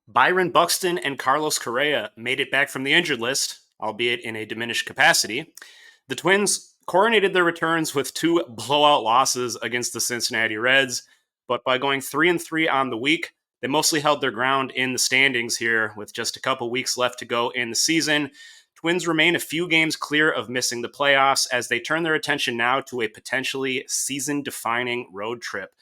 Byron, Buxton, and Carlos Correa made it back from the injured list, albeit in a diminished capacity. The Twins coronated their returns with two blowout losses against the Cincinnati Reds, but by going 3-3 on the week, they mostly held their ground in the standings here with just a couple weeks left to go in the season. Twins remain a few games clear of missing the playoffs as they turn their attention now to a potentially season-defining road trip.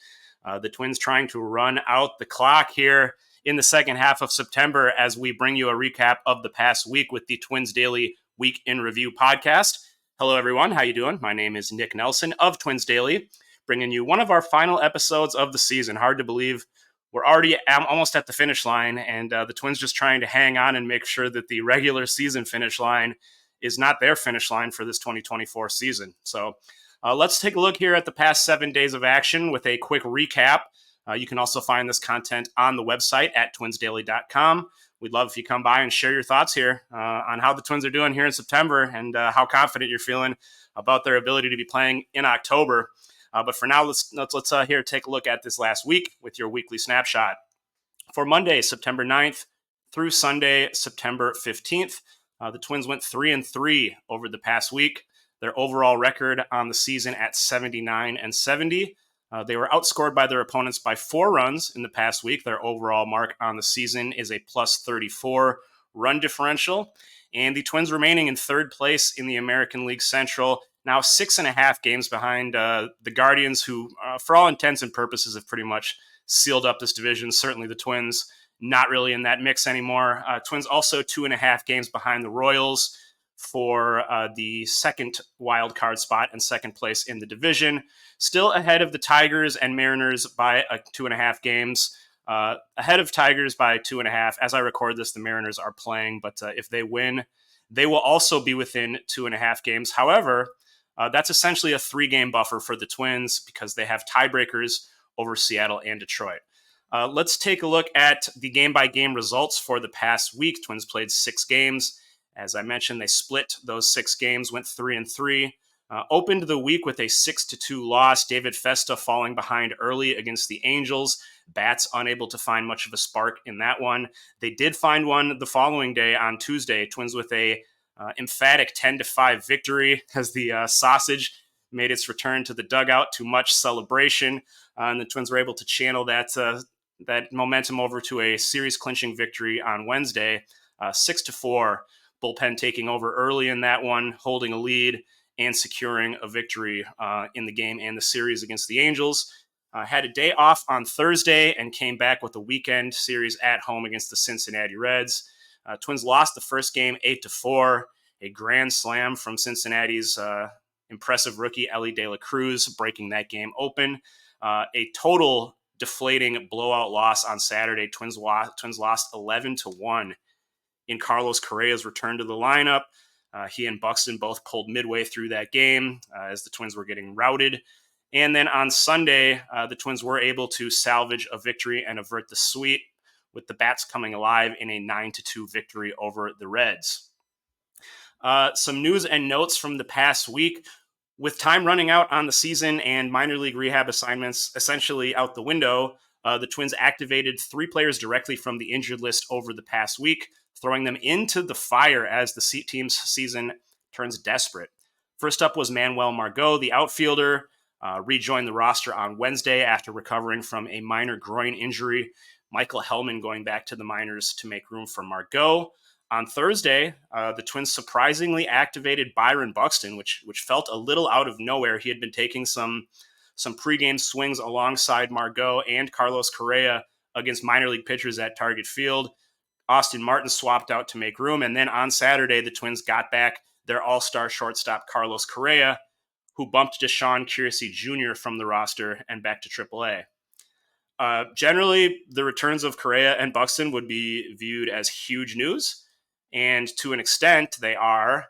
The Twins trying to run out the clock here in the second half of September as we bring you a recap of the past week with the Twins Daily Week in Review podcast. Hello, everyone. How you doing? My name is Nick Nelson of Twins Daily, bringing you one of our final episodes of the season. Hard to believe we're already almost at the finish line, and the Twins just trying to hang on and make sure that the regular season finish line is not their finish line for this 2024 season. So let's take a look here at the past 7 days of action with a quick recap. You can also find this content on the website at twinsdaily.com. We'd love if you come by and share your thoughts here on how the Twins are doing here in September and how confident you're feeling about their ability to be playing in October. But for now, let's here take a look at this last week with your weekly snapshot. For Monday, September 9th through Sunday, September 15th, the Twins went 3-3 over the past week. Their overall record on the season at 79-70. They were outscored by their opponents by 4 runs in the past week. Their overall mark on the season is a plus 34 run differential. And the Twins remaining in third place in the American League Central, now 6.5 games behind the Guardians, who, for all intents and purposes, have pretty much sealed up this division. Certainly the Twins not really in that mix anymore. Twins also 2.5 games behind the Royals for the second wild card spot and second place in the division. Still ahead of the Tigers and Mariners by 2.5 games. Ahead of Tigers by 2.5. As I record this, the Mariners are playing, but if they win, they will also be within 2.5 games. However, that's essentially a 3-game buffer for the Twins because they have tiebreakers over Seattle and Detroit. Let's take a look at the game-by-game results for the past week. Twins played 6 games. As I mentioned, they split those 6 games, went 3-3. Opened the week with a 6-2 loss. David Festa falling behind early against the Angels. Bats unable to find much of a spark in that one. They did find one the following day on Tuesday. Twins with a emphatic 10-5 victory as the sausage made its return to the dugout to much celebration. And the Twins were able to channel that momentum over to a series-clinching victory on Wednesday, 6-4. Bullpen taking over early in that one, holding a lead and securing a victory in the game and the series against the Angels. Had a day off on Thursday and came back with a weekend series at home against the Cincinnati Reds. Twins lost the first game 8-4. A grand slam from Cincinnati's impressive rookie Elly De La Cruz breaking that game open. A total deflating blowout loss on Saturday. Twins lost 11-1 in Carlos Correa's return to the lineup. He and Buxton both pulled midway through that game as the Twins were getting routed. And then on Sunday, the Twins were able to salvage a victory and avert the sweep, with the Bats coming alive in a 9-2 victory over the Reds. Some news and notes from the past week. With time running out on the season and minor league rehab assignments essentially out the window, the Twins activated 3 players directly from the injured list over the past week, throwing them into the fire as the team's season turns desperate. First up was Manuel Margot, the outfielder, rejoined the roster on Wednesday after recovering from a minor groin injury. Michael Hellman going back to the minors to make room for Margot. On Thursday, the Twins surprisingly activated Byron Buxton, which felt a little out of nowhere. He had been taking some pregame swings alongside Margot and Carlos Correa against minor league pitchers at Target Field. Austin Martin swapped out to make room, and then on Saturday, the Twins got back their all-star shortstop Carlos Correa, who bumped Deshaun Keirsey Jr. from the roster and back to AAA. Generally, the returns of Correa and Buxton would be viewed as huge news, and to an extent, they are.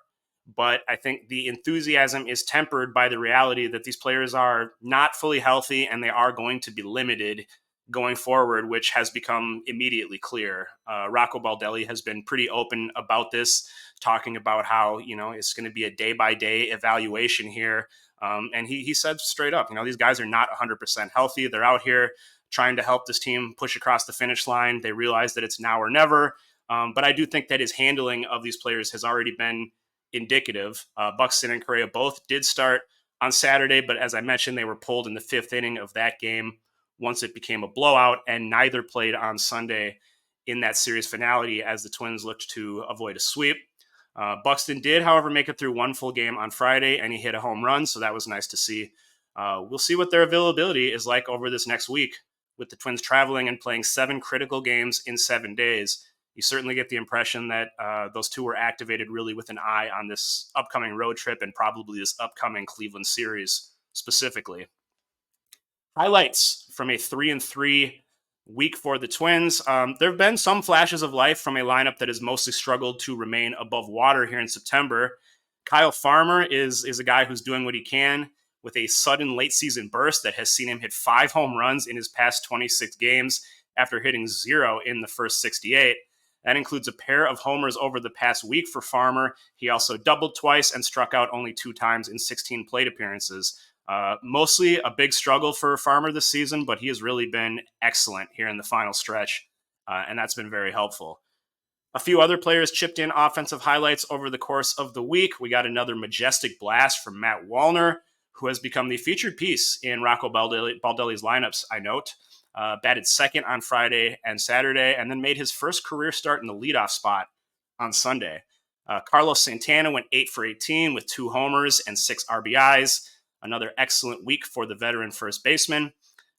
But I think the enthusiasm is tempered by the reality that these players are not fully healthy and they are going to be limited going forward, which has become immediately clear. Rocco Baldelli has been pretty open about this, talking about how, it's going to be a day-by-day evaluation here. And he said straight up, these guys are not 100% healthy. They're out here trying to help this team push across the finish line. They realize that it's now or never. But I do think that his handling of these players has already been indicative. Buxton and Correa both did start on Saturday, but as I mentioned, they were pulled in the 5th inning of that game once it became a blowout, and neither played on Sunday in that series finale as the Twins looked to avoid a sweep. Buxton did, however, make it through one full game on Friday, and he hit a home run, so that was nice to see. We'll see what their availability is like over this next week. With the Twins traveling and playing 7 critical games in 7 days, you certainly get the impression that those two were activated really with an eye on this upcoming road trip and probably this upcoming Cleveland series specifically. Highlights from a 3-3 week for the Twins. There have been some flashes of life from a lineup that has mostly struggled to remain above water here in September. Kyle Farmer is a guy who's doing what he can with a sudden late season burst that has seen him hit 5 home runs in his past 26 games after hitting 0 in the first 68. That includes a pair of homers over the past week for Farmer. He also doubled twice and struck out only 2 times in 16 plate appearances. Mostly a big struggle for Farmer this season, but he has really been excellent here in the final stretch, and that's been very helpful. A few other players chipped in offensive highlights over the course of the week. We got another majestic blast from Matt Wallner, who has become the featured piece in Rocco Baldelli's lineups, I note. Batted second on Friday and Saturday, and then made his first career start in the leadoff spot on Sunday. Carlos Santana went 8 for 18 with 2 homers and 6 RBIs. Another excellent week for the veteran first baseman.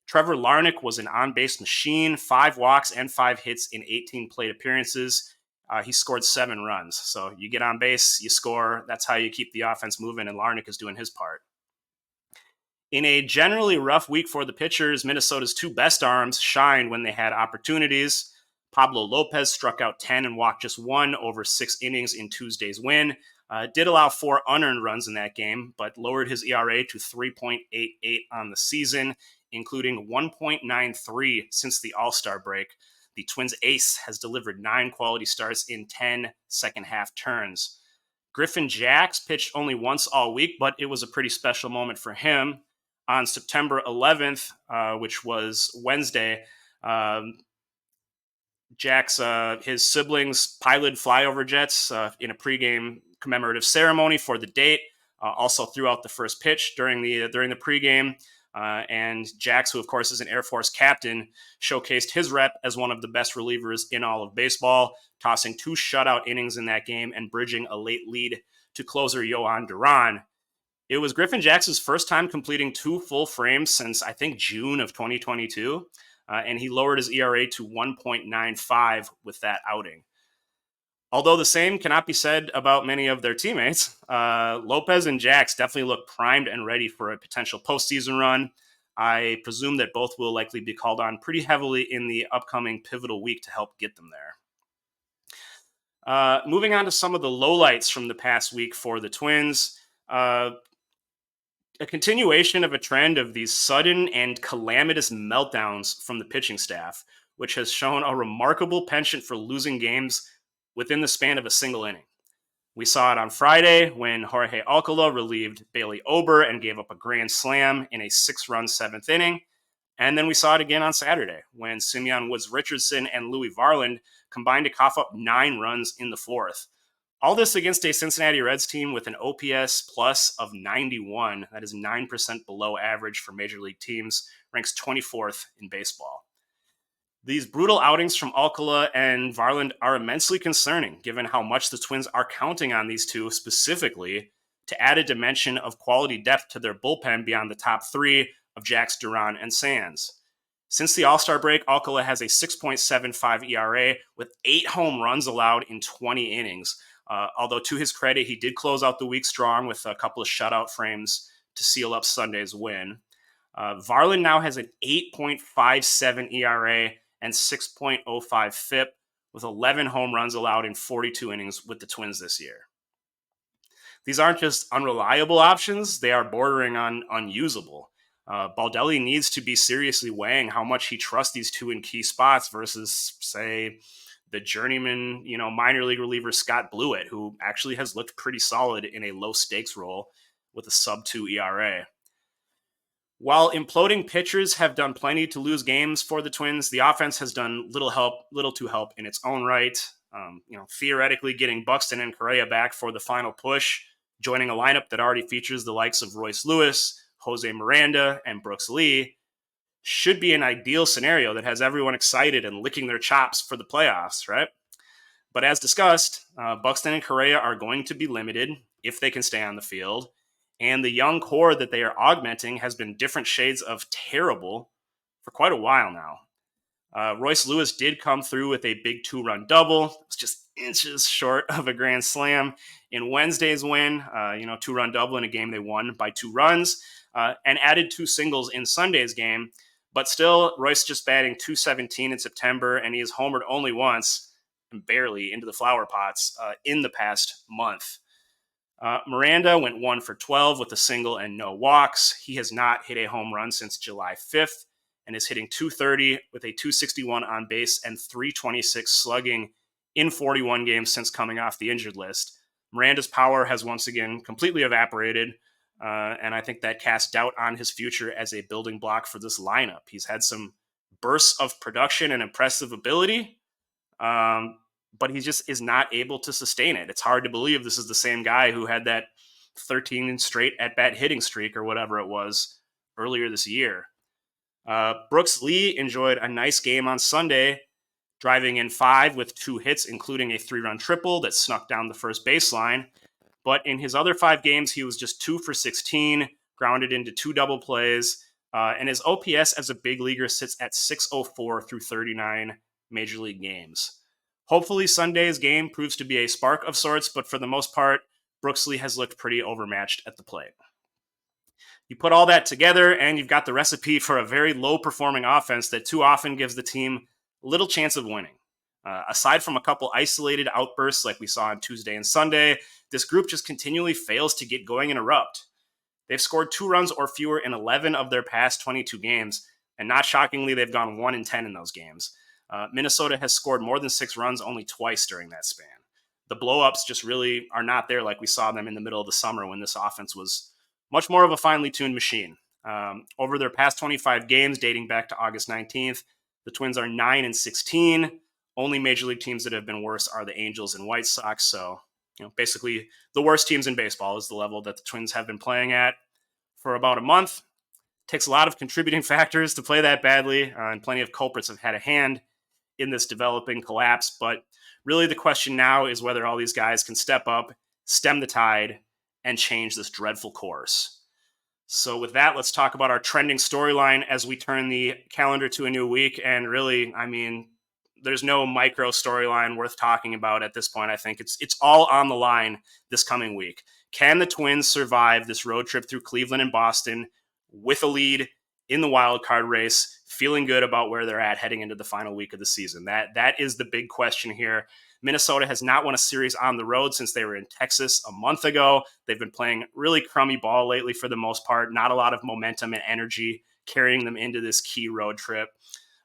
Trevor Larnach was an on-base machine, 5 walks and 5 hits in 18 plate appearances. He scored 7 runs. So you get on base, you score. That's how you keep the offense moving, and Larnach is doing his part. In a generally rough week for the pitchers, Minnesota's 2 best arms shined when they had opportunities. Pablo Lopez struck out 10 and walked just 1 over 6 innings in Tuesday's win. Did allow 4 unearned runs in that game, but lowered his ERA to 3.88 on the season, including 1.93 since the All-Star break. The Twins' ace has delivered 9 quality starts in 10 second-half turns. Griffin Jax pitched only once all week, but it was a pretty special moment for him. On September 11th, which was Wednesday, Jax, his siblings piloted flyover jets in a pregame commemorative ceremony for the date. Also threw out the first pitch during the pregame. And Jax, who of course is an Air Force captain, showcased his rep as one of the best relievers in all of baseball, tossing 2 shutout innings in that game and bridging a late lead to closer Yohan Duran. It was Griffin Jax's first time completing 2 full frames since, I think, June of 2022, and he lowered his ERA to 1.95 with that outing. Although the same cannot be said about many of their teammates, Lopez and Jax definitely look primed and ready for a potential postseason run. I presume that both will likely be called on pretty heavily in the upcoming pivotal week to help get them there. Moving on to some of the lowlights from the past week for the Twins. A continuation of a trend of these sudden and calamitous meltdowns from the pitching staff, which has shown a remarkable penchant for losing games within the span of a single inning. We saw it on Friday when Jorge Alcala relieved Bailey Ober and gave up a grand slam in a 6-run 7th inning. And then we saw it again on Saturday when Simeon Woods-Richardson and Louis Varland combined to cough up 9 runs in the 4th. All this against a Cincinnati Reds team with an OPS plus of 91. That is 9% below average for major league teams, ranks 24th in baseball. These brutal outings from Alcala and Varland are immensely concerning, given how much the Twins are counting on these two specifically to add a dimension of quality depth to their bullpen beyond the top 3 of Jax, Duran, and Sands. Since the All-Star break, Alcala has a 6.75 ERA with 8 home runs allowed in 20 innings. Although to his credit, he did close out the week strong with a couple of shutout frames to seal up Sunday's win. Varland now has an 8.57 ERA and 6.05 FIP with 11 home runs allowed in 42 innings with the Twins this year. These aren't just unreliable options, they are bordering on unusable. Baldelli needs to be seriously weighing how much he trusts these two in key spots versus, say, the journeyman, minor league reliever Scott Blewett, who actually has looked pretty solid in a low stakes role with a sub-2 ERA. While imploding pitchers have done plenty to lose games for the Twins, the offense has done little to help in its own right. Theoretically, getting Buxton and Correa back for the final push, joining a lineup that already features the likes of Royce Lewis, Jose Miranda, and Brooks Lee, should be an ideal scenario that has everyone excited and licking their chops for the playoffs, right? But as discussed, Buxton and Correa are going to be limited if they can stay on the field. And the young core that they are augmenting has been different shades of terrible for quite a while now. Royce Lewis did come through with a big 2-run double. It was just inches short of a grand slam in Wednesday's win. 2-run double in a game they won by 2 runs, and added 2 singles in Sunday's game. But still, Royce just batting .217 in September, and he has homered only once, and barely, into the flower pots in the past month. Miranda went 1 for 12 with a single and no walks. He has not hit a home run since July 5th and is hitting .230 with a .261 on base and .326 slugging in 41 games since coming off the injured list. Miranda's power has once again completely evaporated, and I think that casts doubt on his future as a building block for this lineup. He's had some bursts of production and impressive ability, but he just is not able to sustain it. It's hard to believe this is the same guy who had that 13 straight at-bat hitting streak or whatever it was earlier this year. Brooks Lee enjoyed a nice game on Sunday, driving in 5 with 2 hits, including a 3-run triple that snuck down the first baseline. But in his other 5 games, he was just 2 for 16, grounded into 2 double plays, and his OPS as a big leaguer sits at .604 through 39 major league games. Hopefully Sunday's game proves to be a spark of sorts, but for the most part, Brooks Lee has looked pretty overmatched at the plate. You put all that together, and you've got the recipe for a very low-performing offense that too often gives the team little chance of winning. Aside from a couple isolated outbursts like we saw on Tuesday and Sunday, this group just continually fails to get going and erupt. They've scored 2 runs or fewer in 11 of their past 22 games, and not shockingly, they've gone 1-10 in those games. Minnesota has scored more than 6 runs only twice during that span. The blow-ups just really are not there like we saw them in the middle of the summer when this offense was much more of a finely tuned machine. Over their past 25 games, dating back to August 19th, the Twins are 9-16. Only major league teams that have been worse are the Angels and White Sox. So, basically the worst teams in baseball is the level that the Twins have been playing at for about a month. Takes a lot of contributing factors to play that badly, and plenty of culprits have had a hand in this developing collapse. But really the question now is whether all these guys can step up, stem the tide, and change this dreadful course. So with that, let's talk about our trending storyline as we turn the calendar to a new week. And really, there's no micro storyline worth talking about at this point. I think it's all on the line this coming week. Can the Twins survive this road trip through Cleveland and Boston with a lead in the wild card race, feeling good about where they're at heading into the final week of the season? That is the big question here. Minnesota has not won a series on the road since they were in Texas a month ago. They've been playing really crummy ball lately for the most part. Not a lot of momentum and energy carrying them into this key road trip.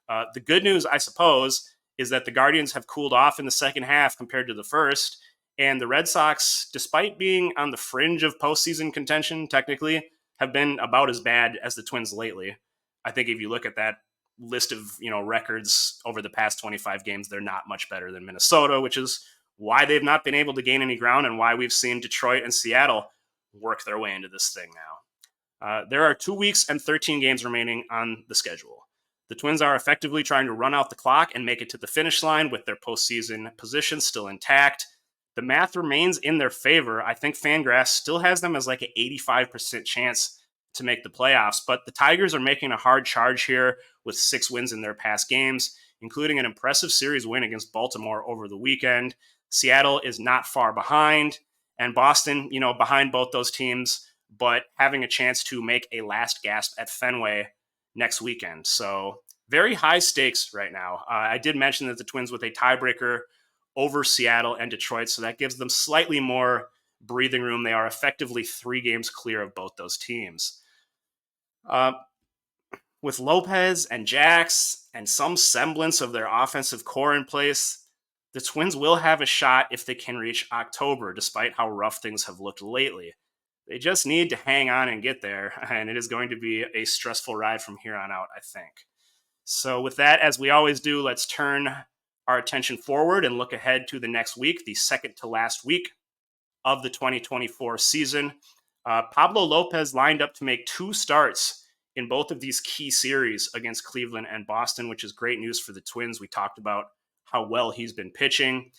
The good news, I suppose, is that the Guardians have cooled off in the second half compared to the first. And the Red Sox, despite being on the fringe of postseason contention, technically, have been about as bad as the Twins lately. I think if you look at that list of records over the past 25 games, they're not much better than Minnesota, which is why they've not been able to gain any ground and why we've seen Detroit and Seattle work their way into this thing now. There are 2 weeks and 13 games remaining on the schedule. The Twins are effectively trying to run out the clock and make it to the finish line with their postseason position still intact. The math remains in their favor. I think Fangraphs still has them as like an 85% chance to make the playoffs, but the Tigers are making a hard charge here with 6 wins in their past games, including an impressive series win against Baltimore over the weekend. Seattle is not far behind, and Boston, behind both those teams, but having a chance to make a last gasp at Fenway next weekend. So very high stakes right now. I did mention that the Twins with a tiebreaker over Seattle and Detroit, so that gives them slightly more breathing room. They are effectively 3 games clear of both those teams. With Lopez and Jax and some semblance of their offensive core in place, the Twins will have a shot if they can reach October, despite how rough things have looked lately. They just need to hang on and get there, and it is going to be a stressful ride from here on out, I think. So, with that, as we always do, let's turn our attention forward and look ahead to the next week, the second to last week of the 2024 season. Pablo Lopez lined up to make 2 starts in both of these key series against Cleveland and Boston, which is great news for the Twins. We talked about how well he's been pitching.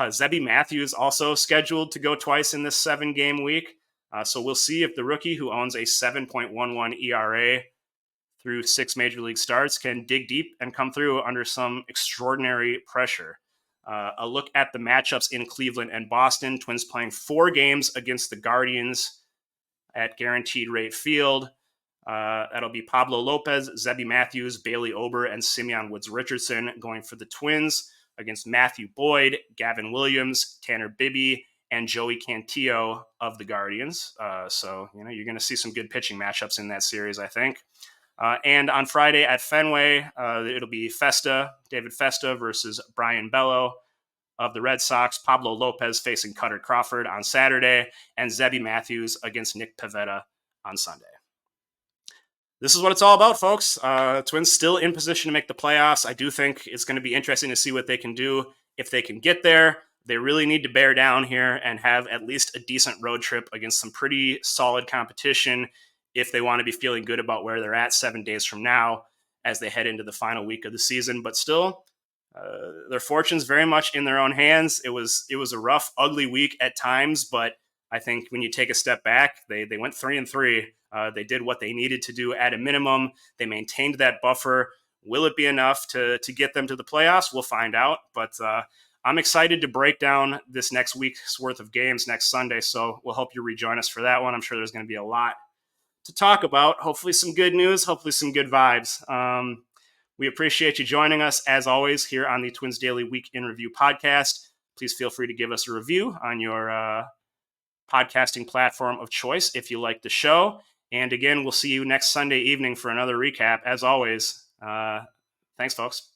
Zebby Matthews also scheduled to go twice in this 7-game week. So we'll see if the rookie, who owns a 7.11 ERA through 6 major league starts, can dig deep and come through under some extraordinary pressure. A look at the matchups in Cleveland and Boston. Twins playing 4 games against the Guardians at Guaranteed Rate Field. That'll be Pablo Lopez, Zebby Matthews, Bailey Ober, and Simeon Woods-Richardson going for the Twins against Matthew Boyd, Gavin Williams, Tanner Bibby, and Joey Cantillo of the Guardians. So, you're going to see some good pitching matchups in that series, I think. And on Friday at Fenway, it'll be David Festa versus Brian Bello of the Red Sox, Pablo Lopez facing Cutter Crawford on Saturday, and Zebby Matthews against Nick Pivetta on Sunday. This is what it's all about, folks. Twins still in position to make the playoffs. I do think it's going to be interesting to see what they can do if they can get there. They really need to bear down here and have at least a decent road trip against some pretty solid competition if they want to be feeling good about where they're at 7 days from now as they head into the final week of the season. But still, their fortune's very much in their own hands. It was a rough, ugly week at times, but I think when you take a step back, they went 3-3. They did what they needed to do at a minimum. They maintained that buffer. Will it be enough to get them to the playoffs? We'll find out. But I'm excited to break down this next week's worth of games next Sunday, so we'll hope you rejoin us for that one. I'm sure there's going to be a lot to talk about. Hopefully some good news, hopefully some good vibes. We appreciate you joining us, as always, here on the Twins Daily Week in Review podcast. Please feel free to give us a review on your podcasting platform of choice if you like the show. And again, we'll see you next Sunday evening for another recap. As always, thanks, folks.